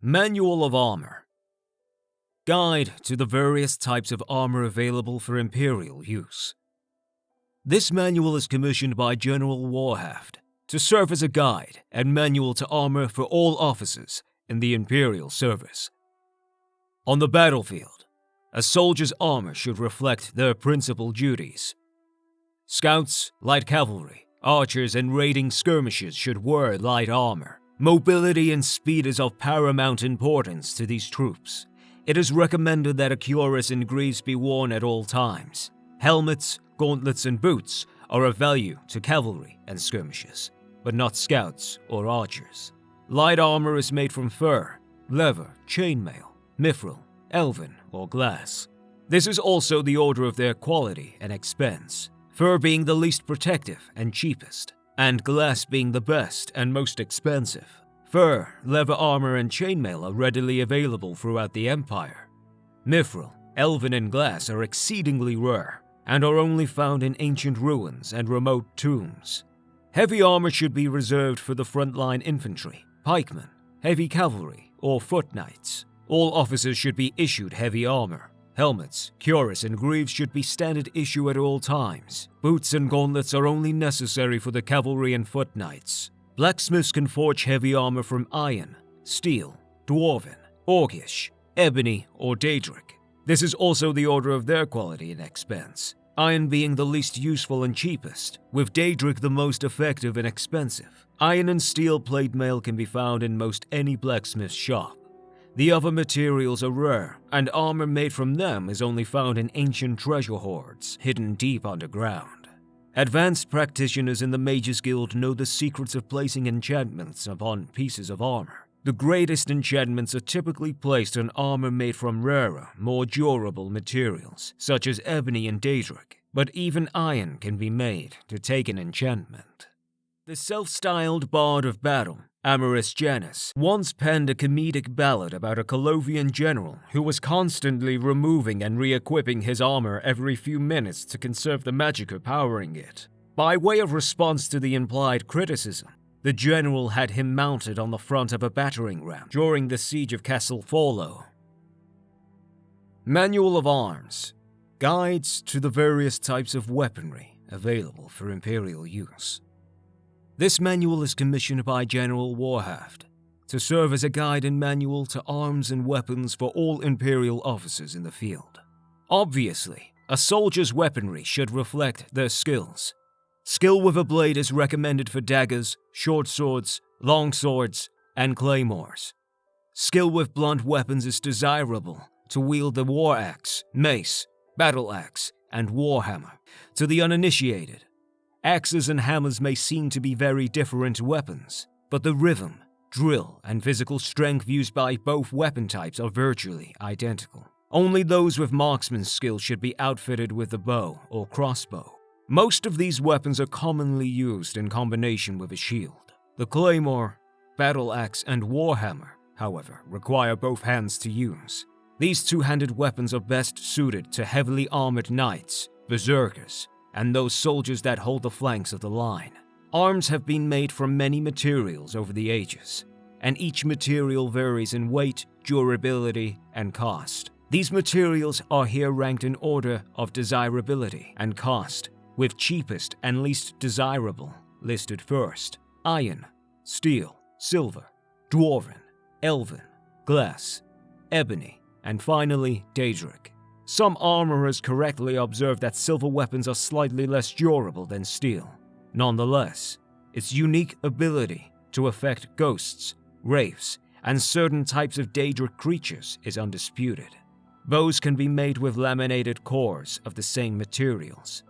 Manual of Armor. Guide to the various types of armor available for Imperial use. This manual is commissioned by General Warhaft to serve as a guide and manual to armor for all officers in the Imperial service. On the battlefield, a soldier's armor should reflect their principal duties. Scouts, light cavalry, archers, and raiding skirmishers should wear light armor. Mobility and speed is of paramount importance to these troops. It is recommended that a cuirass and greaves be worn at all times. Helmets, gauntlets, and boots are of value to cavalry and skirmishers, but not scouts or archers. Light armor is made from fur, leather, chainmail, mithril, elven, or glass. This is also the order of their quality and expense, fur being the least protective and cheapest, and glass being the best and most expensive. Fur, leather armor, and chainmail are readily available throughout the Empire. Mithril, elven, and glass are exceedingly rare, and are only found in ancient ruins and remote tombs. Heavy armor should be reserved for the frontline infantry, pikemen, heavy cavalry, or foot knights. All officers should be issued heavy armor. Helmets, cuirass, and greaves should be standard issue at all times. Boots and gauntlets are only necessary for the cavalry and foot knights. Blacksmiths can forge heavy armor from iron, steel, dwarven, orcish, ebony, or daedric. This is also the order of their quality and expense, iron being the least useful and cheapest, with daedric the most effective and expensive. Iron and steel plate mail can be found in most any blacksmith shop. The other materials are rare, and armor made from them is only found in ancient treasure hoards hidden deep underground. Advanced practitioners in the Mages Guild know the secrets of placing enchantments upon pieces of armor. The greatest enchantments are typically placed on armor made from rarer, more durable materials, such as ebony and daedric, but even iron can be made to take an enchantment. The self-styled Bard of Battle, Amorous Janus, once penned a comedic ballad about a Colovian general who was constantly removing and re-equipping his armor every few minutes to conserve the magicka powering it. By way of response to the implied criticism, the general had him mounted on the front of a battering ram during the siege of Castle Fallow. Manual of Arms. Guides to the various types of weaponry available for Imperial use. This manual is commissioned by General Warhaft to serve as a guide and manual to arms and weapons for all Imperial officers in the field. Obviously, a soldier's weaponry should reflect their skills. Skill with a blade is recommended for daggers, short swords, long swords, and claymores. Skill with blunt weapons is desirable to wield the war axe, mace, battle axe, and warhammer. To the uninitiated, axes and hammers may seem to be very different weapons, but the rhythm, drill, and physical strength used by both weapon types are virtually identical. Only those with marksman's skill should be outfitted with the bow or crossbow. Most of these weapons are commonly used in combination with a shield. The claymore, battle axe, and warhammer, however, require both hands to use. These two-handed weapons are best suited to heavily armored knights, berserkers, and those soldiers that hold the flanks of the line. Arms have been made from many materials over the ages, and each material varies in weight, durability, and cost. These materials are here ranked in order of desirability and cost, with cheapest and least desirable listed first: iron, steel, silver, dwarven, elven, glass, ebony, and finally daedric. Some armorers correctly observe that silver weapons are slightly less durable than steel. Nonetheless, its unique ability to affect ghosts, wraiths, and certain types of daedric creatures is undisputed. Bows can be made with laminated cores of the same materials.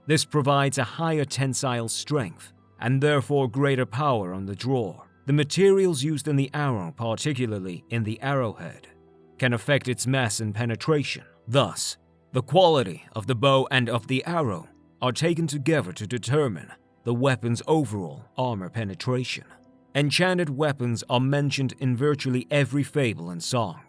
This provides a higher tensile strength, and therefore greater power on the draw. The materials used in the arrow, particularly in the arrowhead, can affect its mass and penetration. Thus, the quality of the bow and of the arrow are taken together to determine the weapon's overall armor penetration. Enchanted weapons are mentioned in virtually every fable and song.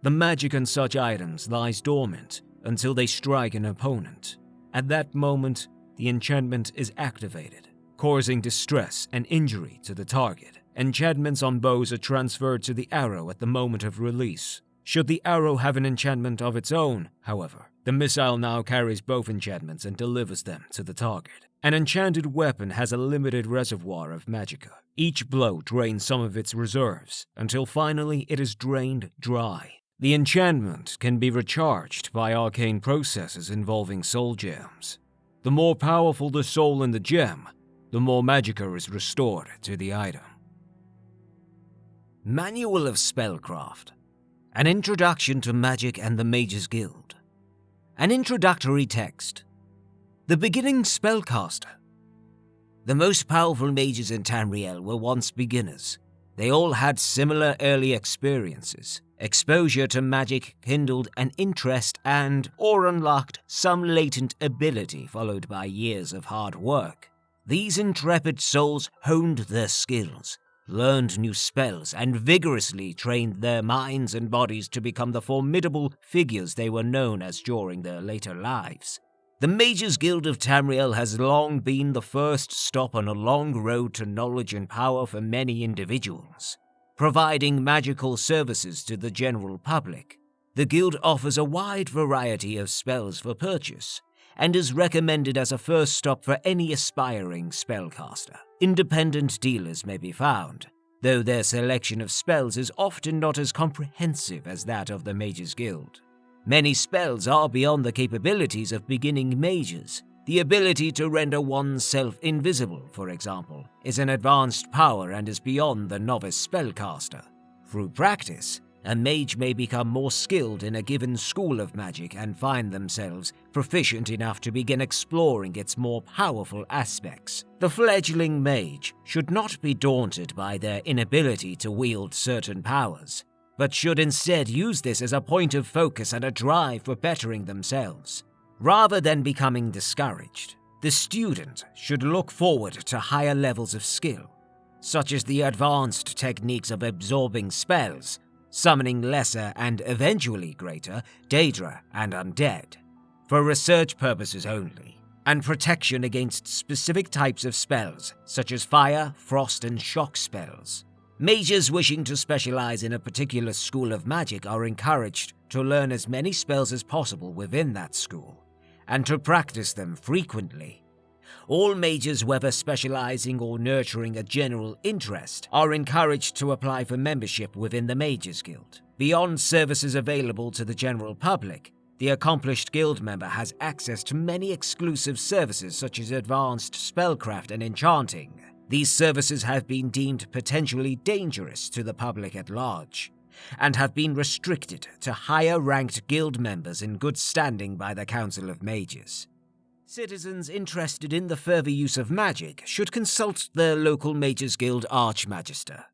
The magic on such items lies dormant until they strike an opponent. At that moment, the enchantment is activated, causing distress and injury to the target, enchantments on bows are transferred to the arrow at the moment of release. Should the arrow have an enchantment of its own, however, the missile now carries both enchantments and delivers them to the target. An enchanted weapon has a limited reservoir of magicka. Each blow drains some of its reserves, until finally it is drained dry. The enchantment can be recharged by arcane processes involving soul gems. The more powerful the soul in the gem, the more magicka is restored to the item. Manual of Spellcraft. An Introduction to Magic and the Mages Guild. An introductory text. The beginning spellcaster. The most powerful mages in Tamriel were once beginners. They all had similar early experiences. Exposure to magic kindled an interest or unlocked some latent ability, followed by years of hard work. These intrepid souls honed their skills, learned new spells, and vigorously trained their minds and bodies to become the formidable figures they were known as during their later lives. The Mages Guild of Tamriel has long been the first stop on a long road to knowledge and power for many individuals. Providing magical services to the general public, the guild offers a wide variety of spells for purchase, and is recommended as a first stop for any aspiring spellcaster. Independent dealers may be found, though their selection of spells is often not as comprehensive as that of the Mages Guild. Many spells are beyond the capabilities of beginning mages. The ability to render oneself invisible, for example, is an advanced power and is beyond the novice spellcaster. Through practice, a mage may become more skilled in a given school of magic and find themselves proficient enough to begin exploring its more powerful aspects. The fledgling mage should not be daunted by their inability to wield certain powers, but should instead use this as a point of focus and a drive for bettering themselves. Rather than becoming discouraged, the student should look forward to higher levels of skill, such as the advanced techniques of absorbing spells, summoning lesser and eventually greater Daedra and undead, for research purposes only, and protection against specific types of spells, such as fire, frost, and shock spells. Mages wishing to specialize in a particular school of magic are encouraged to learn as many spells as possible within that school, and to practice them frequently. All mages, whether specializing or nurturing a general interest, are encouraged to apply for membership within the Mages Guild. Beyond services available to the general public, the accomplished guild member has access to many exclusive services such as advanced spellcraft and enchanting. These services have been deemed potentially dangerous to the public at large, and have been restricted to higher-ranked guild members in good standing by the Council of Mages. Citizens interested in the further use of magic should consult their local Mages Guild Archmagister.